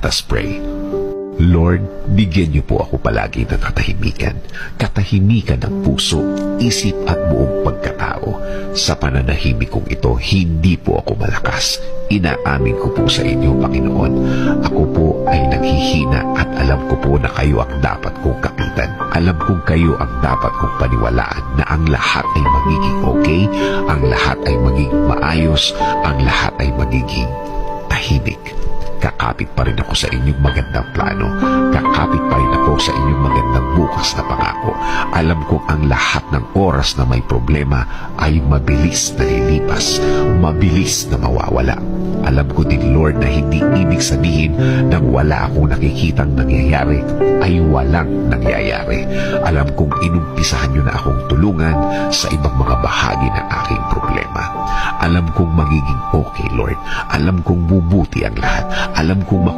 Let us pray. Lord, bigyan niyo po ako palagi ng katahimikan. Katahimikan ng puso, isip at buong pagkatao. Sa pananahimik kong ito, hindi po ako malakas. Inaamin ko po sa inyo, Panginoon. Ako po ay naghihina at alam ko po na kayo ang dapat kong kapitan. Alam kong kayo ang dapat kong paniwalaan na ang lahat ay magiging okay, ang lahat ay magiging maayos, ang lahat ay magiging tahimik. Kakapit pa rin ako sa inyong magandang plano. Kakapit pa rin ako sa inyong magandang bukas na pangako. Alam kong ang lahat ng oras na may problema ay mabilis na lilipas, mabilis na mawawala. Alam ko din, Lord, na hindi ibig sabihin na wala akong nakikitang nangyayari ay walang nangyayari. Alam kong inumpisahan niyo na akong tulungan sa ibang mga bahagi ng aking problema. Alam kong magiging okay, Lord. Alam kong bubuti ang lahat. Alam kong